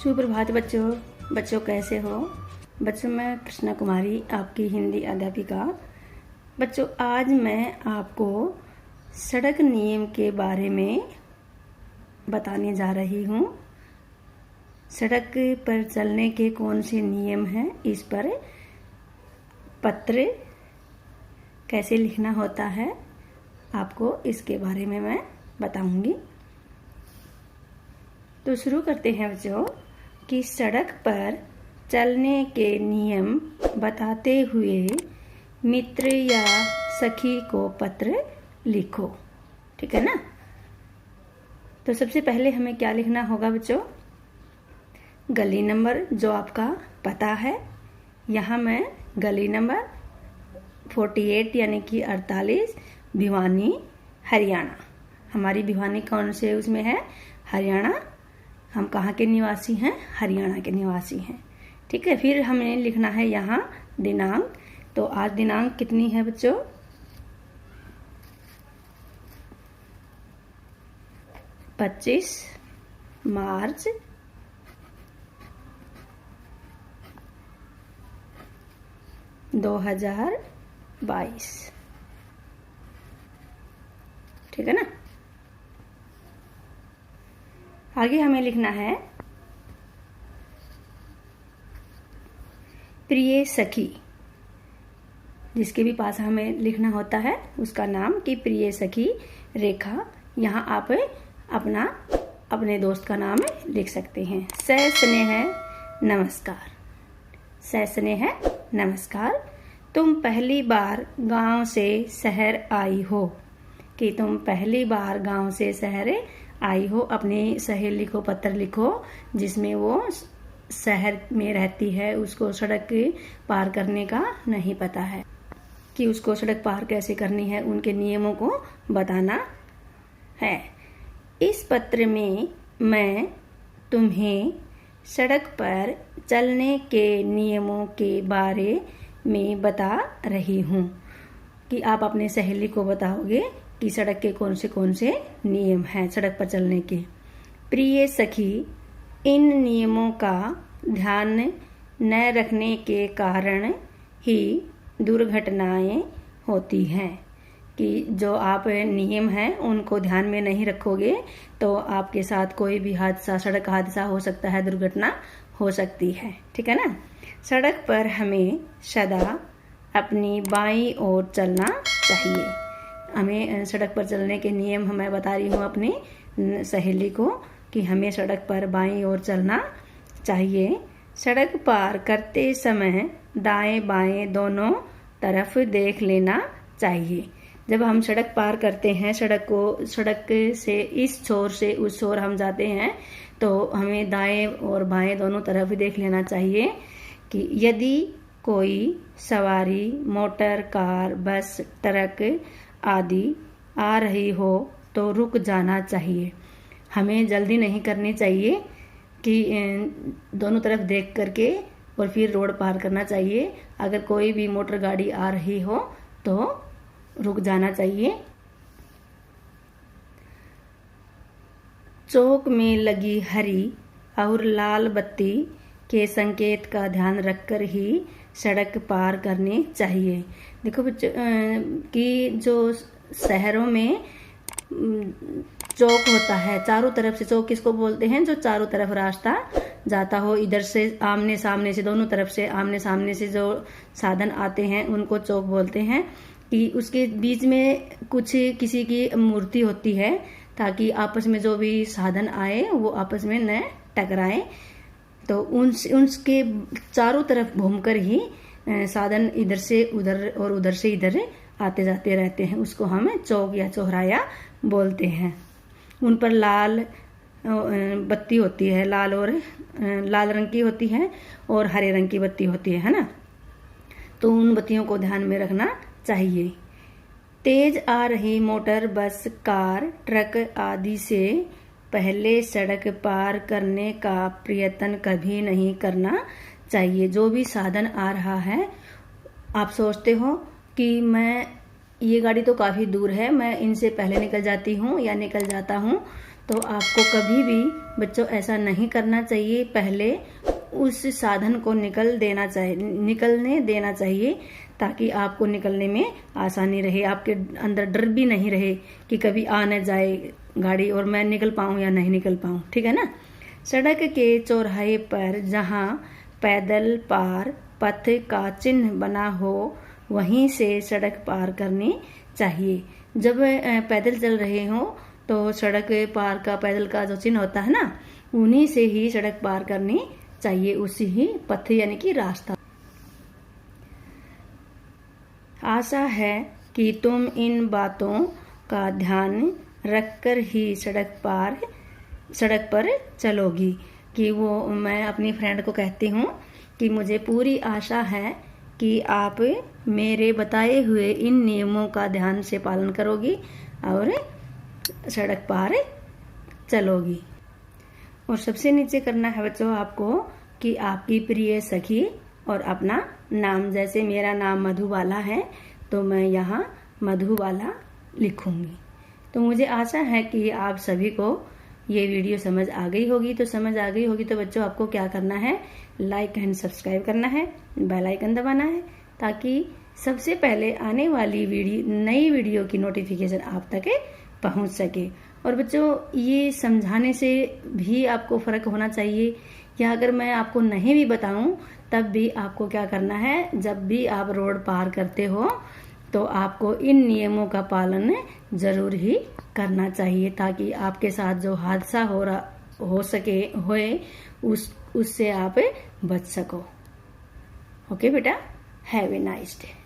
सुप्रभात बच्चों कैसे हो। बच्चों मैं कृष्णा कुमारी आपकी हिंदी अध्यापिका। बच्चों आज मैं आपको सड़क नियम के बारे में बताने जा रही हूँ। सड़क पर चलने के कौन से नियम हैं, इस पर पत्र कैसे लिखना होता है, आपको इसके बारे में मैं बताऊंगी। तो शुरू करते हैं बच्चों कि सड़क पर चलने के नियम बताते हुए मित्र या सखी को पत्र लिखो। ठीक है ना। तो सबसे पहले हमें क्या लिखना होगा बच्चों, गली नंबर जो आपका पता है। यहाँ मैं गली नंबर 48 यानी कि 48 भिवानी हरियाणा। हमारी भिवानी कौन से उसमें है, हरियाणा। हम कहाँ के निवासी हैं, हरियाणा के निवासी हैं। ठीक है। फिर हमें लिखना है यहाँ दिनांक। तो आज दिनांक कितनी है बच्चों, 25 मार्च 2022। ठीक है ना। आगे हमें लिखना है प्रिय सखी। जिसके भी पास हमें लिखना होता है उसका नाम कि प्रिय सखी रेखा। यहाँ आप अपने दोस्त का नाम लिख सकते हैं। स्नेह नमस्कार। स्नेह नमस्कार। तुम पहली बार गांव से शहर आई हो, कि तुम पहली बार गांव से शहर आई हो। अपनी सहेली को पत्र लिखो जिसमें वो शहर में रहती है, उसको सड़क पार करने का नहीं पता है कि उसको सड़क पार कैसे करनी है, उनके नियमों को बताना है। इस पत्र में मैं तुम्हें सड़क पर चलने के नियमों के बारे में बता रही हूँ, कि आप अपने सहेली को बताओगे कि सड़क के कौन से नियम हैं सड़क पर चलने के। प्रिय सखी, इन नियमों का ध्यान न रखने के कारण ही दुर्घटनाएं होती हैं। कि जो आप नियम हैं उनको ध्यान में नहीं रखोगे तो आपके साथ कोई भी हादसा, सड़क हादसा हो सकता है, दुर्घटना हो सकती है। ठीक है ना। सड़क पर हमें सदा अपनी बाईं ओर चलना चाहिए। हमें सड़क पर चलने के नियम मैं बता रही हूँ अपनी सहेली को कि हमें सड़क पर बाईं ओर चलना चाहिए। सड़क पार करते समय दाएं बाएं दोनों तरफ देख लेना चाहिए। जब हम सड़क पार करते हैं, सड़क से इस छोर से उस छोर हम जाते हैं, तो हमें दाएं और बाएं दोनों तरफ देख लेना चाहिए कि यदि कोई सवारी मोटर, कार, बस, ट्रक आदि आ रही हो तो रुक जाना चाहिए। हमें जल्दी नहीं करनी चाहिए कि दोनों तरफ देख करके और फिर रोड पार करना चाहिए। अगर कोई भी मोटर गाड़ी आ रही हो तो रुक जाना चाहिए। चौक में लगी हरी और लाल बत्ती के संकेत का ध्यान रखकर ही सड़क पार करनी चाहिए। देखो बच्चों कि जो शहरों में चौक होता है, चारों तरफ से चौक किसको बोलते हैं, जो चारों तरफ रास्ता जाता हो, इधर से आमने सामने से, दोनों तरफ से आमने सामने से जो साधन आते हैं उनको चौक बोलते हैं। कि उसके बीच में कुछ किसी की मूर्ति होती है ताकि आपस में जो भी साधन आए वो आपस में न टकराए। तो उनके चारों तरफ घूमकर ही साधन इधर से उधर और उधर से इधर आते जाते रहते हैं। उसको हम चौक या चौराया बोलते हैं। उन पर लाल बत्ती होती है, लाल रंग की होती है और हरे रंग की बत्ती होती है ना। तो उन बत्तियों को ध्यान में रखना चाहिए। तेज आ रही मोटर, बस, कार, ट्रक आदि से पहले सड़क पार करने का प्रयत्न कभी नहीं करना चाहिए। जो भी साधन आ रहा है, आप सोचते हो कि ये गाड़ी तो काफ़ी दूर है, मैं इनसे पहले निकल जाती हूँ या निकल जाता हूँ, तो आपको कभी भी बच्चों ऐसा नहीं करना चाहिए। पहले उस साधन को निकलने देना चाहिए ताकि आपको निकलने में आसानी रहे, आपके अंदर डर भी नहीं रहे कि कभी आ न जाए गाड़ी और मैं निकल पाऊँ या नहीं निकल पाऊँ। ठीक है ना। सड़क के चौराहे पर जहाँ पैदल पार पथ का चिन्ह बना हो वहीं से सड़क पार करनी चाहिए। जब पैदल चल रहे हो तो सड़क पार का पैदल का जो चिन्ह होता है ना, उन्हीं से ही सड़क पार करनी चाहिए, उसी ही पथ यानी कि रास्ता। आशा है कि तुम इन बातों का ध्यान रखकर ही सड़क पर चलोगी। कि वो मैं अपनी फ्रेंड को कहती हूँ कि मुझे पूरी आशा है कि आप मेरे बताए हुए इन नियमों का ध्यान से पालन करोगी और सड़क पार चलोगी। और सबसे नीचे करना है बच्चों आपको कि आपकी प्रिय सखी और अपना नाम, जैसे मेरा नाम मधुबाला है तो मैं यहाँ मधुबाला लिखूंगी। तो मुझे आशा है कि आप सभी को ये वीडियो समझ आ गई होगी। तो बच्चों आपको क्या करना है, लाइक एंड सब्सक्राइब करना है, बेल आइकन दबाना है ताकि सबसे पहले आने वाली नई वीडियो की नोटिफिकेशन आप तक पहुंच सके। और बच्चों ये समझाने से भी आपको फर्क होना चाहिए, या अगर मैं आपको नहीं भी बताऊं तब भी आपको क्या करना है, जब भी आप रोड पार करते हो तो आपको इन नियमों का पालन जरूर ही करना चाहिए ताकि आपके साथ जो हादसा होए उससे आप बच सको। ओके बेटा, हैव ए नाइस डे।